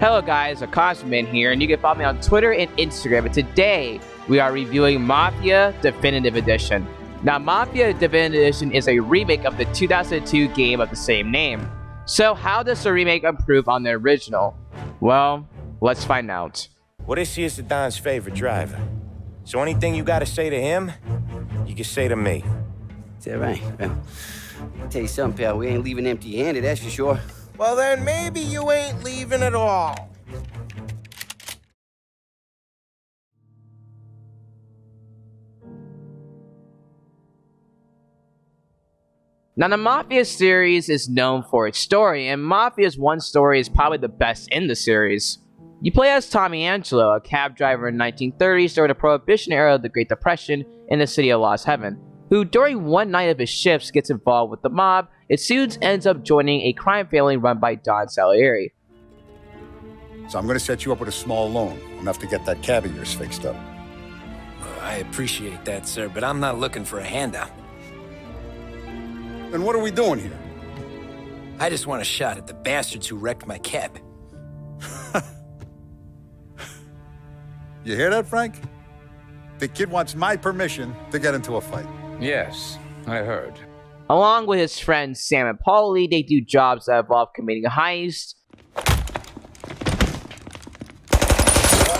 Hello guys, Kozmic here, and you can follow me on Twitter and Instagram. And today, we are reviewing Mafia Definitive Edition. Now, Mafia Definitive Edition is a remake of the 2002 game of the same name. So, how does the remake improve on the original? Well, let's find out. Well, this here's the Don's favorite driver. So anything you gotta say to him, you can say to me. Is that right? Well, I'll tell you something, pal. We ain't leaving empty-handed, that's for sure. Well, then maybe you ain't leaving at all. Now, the Mafia series is known for its story, and Mafia's one story is probably the best in the series. You play as Tommy Angelo, a cab driver in the 1930s during the Prohibition era of the Great Depression in the city of Lost Heaven, who during one night of his shifts gets involved with the mob and soon ends up joining a crime family run by Don Salieri. So I'm going to set you up with a small loan, enough to get that cab of yours fixed up. I appreciate that, sir, but I'm not looking for a handout. Then what are we doing here? I just want a shot at the bastards who wrecked my cab. You hear that, Frank? The kid wants my permission to get into a fight. Yes, I heard. Along with his friends Sam and Paulie, they do jobs that involve committing a heist,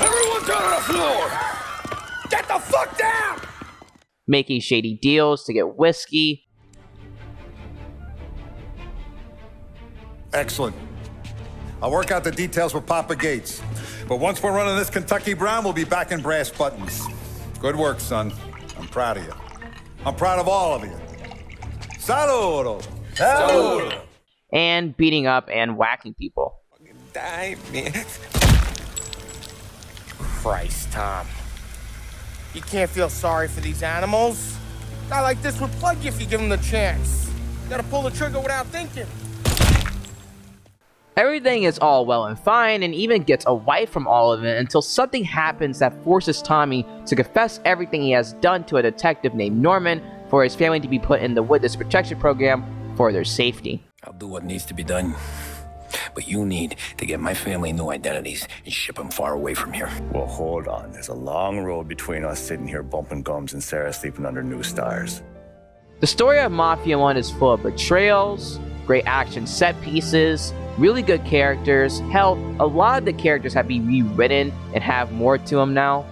Everyone down on the floor! Get the fuck down! making shady deals to get whiskey, Excellent. I'll work out the details with Papa Gates. But once we're running this Kentucky Brown, we'll be back in brass buttons. Good work, son. I'm proud of you. I'm proud of all of you. Saludo! Saludo! and beating up and whacking people. Die, man. Christ, Tom. You can't feel sorry for these animals. A guy like this would plug you if you give him the chance. You gotta pull the trigger without thinking. Everything is all well and fine, and even gets away from all of it until something happens that forces Tommy to confess everything he has done to a detective named Norman for his family to be put in the witness protection program for their safety. I'll do what needs to be done. But you need to get my family new identities and ship them far away from here. Well, hold on. There's a long road between us sitting here bumping gums and Sarah sleeping under new stars. The story of Mafia 1 is full of betrayals, great action set pieces, really good characters. Hell, a lot of the characters have been rewritten and have more to them now.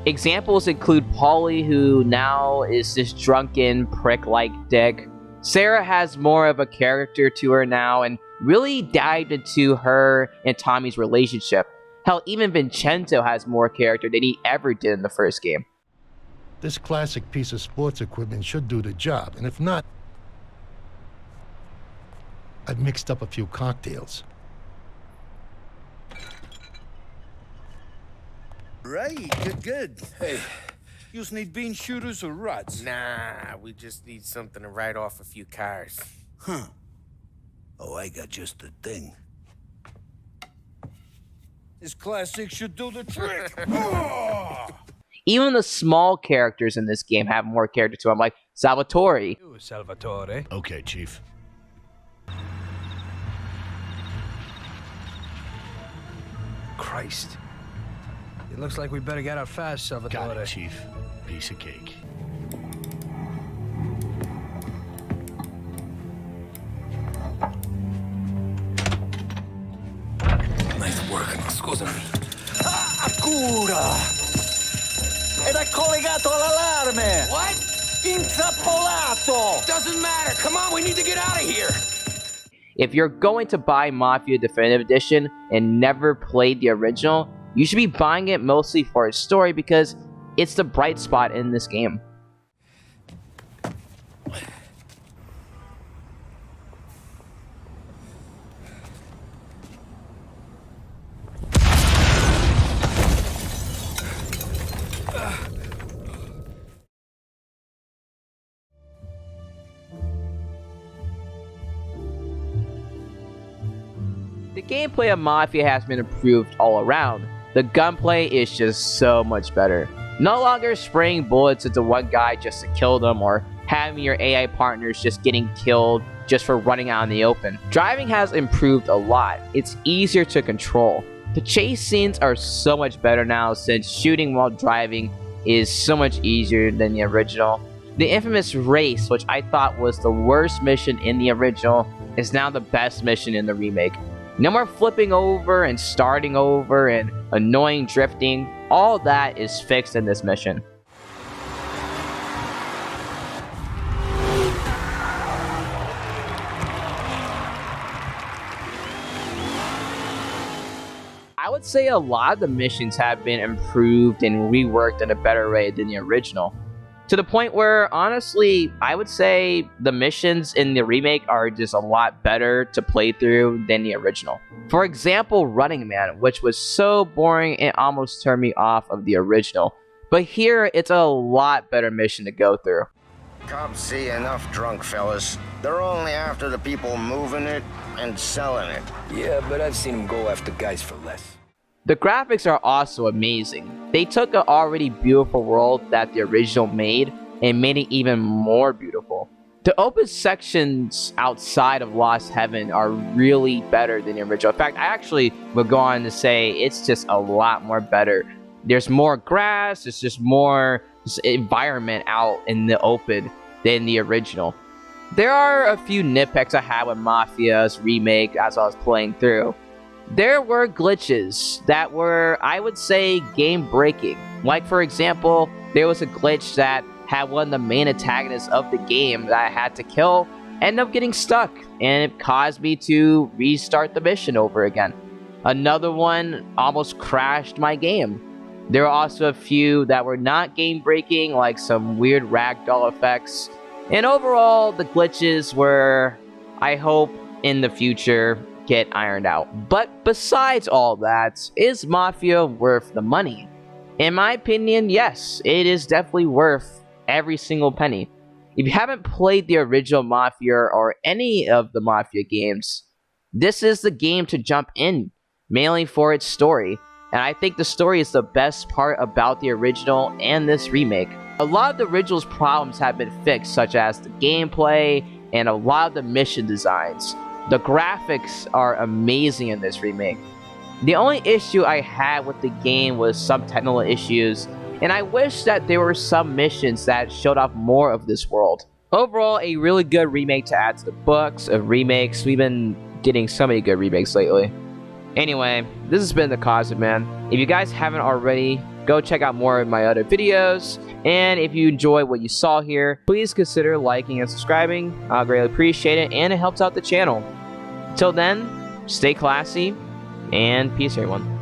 Examples include Paulie, who now is this drunken prick-like dick. Sarah has more of a character to her now and really dived into her and Tommy's relationship. Hell, even Vincenzo has more character than he ever did in the first game. This classic piece of sports equipment should do the job, and if not, I've mixed up a few cocktails. Right, good. Hey, You just need bean shooters or ruts? Nah, we just need something to write off a few cars. Huh. Oh, I got just the thing. This classic should do the trick. Oh! Even the small characters in this game have more character to them, like Salvatore. Salvatore. Okay, Chief. Christ. It looks like we better get out fast, Salvatore. Got it, Chief. Piece of cake. nice work. Scusami. Cura! Ed è collegato all'allarme! What? Intrappolato! Doesn't matter. Come on, we need to get out of here. If you're going to buy Mafia Definitive Edition and never played the original, you should be buying it mostly for its story because it's the bright spot in this game. The gameplay of Mafia has been improved all around. The gunplay is just so much better. No longer spraying bullets into one guy just to kill them, or having your AI partners just getting killed just for running out in the open. Driving has improved a lot. It's easier to control. The chase scenes are so much better now since shooting while driving is so much easier than the original. The infamous race, which I thought was the worst mission in the original, is now the best mission in the remake. No more flipping over and starting over and annoying drifting. All that is fixed in this mission. I would say a lot of the missions have been improved and reworked in a better way than the original. To the point where, honestly, I would say the missions in the remake are just a lot better to play through than the original. For example, Running Man, which was so boring it almost turned me off of the original. But here, it's a lot better mission to go through. Cops see enough drunk fellas. They're only after the people moving it and selling it. Yeah, but I've seen them go after guys for less. The graphics are also amazing. They took an already beautiful world that the original made and made it even more beautiful. The open sections outside of Lost Heaven are really better than the original. In fact, I actually would go on to say it's just a lot more better. There's more grass, there's just more environment out in the open than the original. There are a few nitpicks I had with Mafia's remake as I was playing through. There were glitches that were, I would say, game-breaking. Like, for example, there was a glitch that had one of the main antagonists of the game that I had to kill end up getting stuck, and it caused me to restart the mission over again. Another one almost crashed my game. There were also a few that were not game-breaking, like some weird ragdoll effects. And overall, the glitches were, I hope, in the future, get ironed out. But besides all that, is Mafia worth the money? In my opinion, yes, it is definitely worth every single penny. If you haven't played the original Mafia or any of the Mafia games, this is the game to jump in, mainly for its story. And I think the story is the best part about the original and this remake. A lot of the original's problems have been fixed, such as the gameplay and a lot of the mission designs. The graphics are amazing in this remake. The only issue I had with the game was some technical issues, and I wish that there were some missions that showed off more of this world. Overall, a really good remake to add to the books of remakes. We've been getting so many good remakes lately. Anyway, this has been the Kozmic Man. If you guys haven't already, go check out more of my other videos. And if you enjoy what you saw here, please consider liking and subscribing. I'll greatly appreciate it, and it helps out the channel. Till then, stay classy, and peace everyone.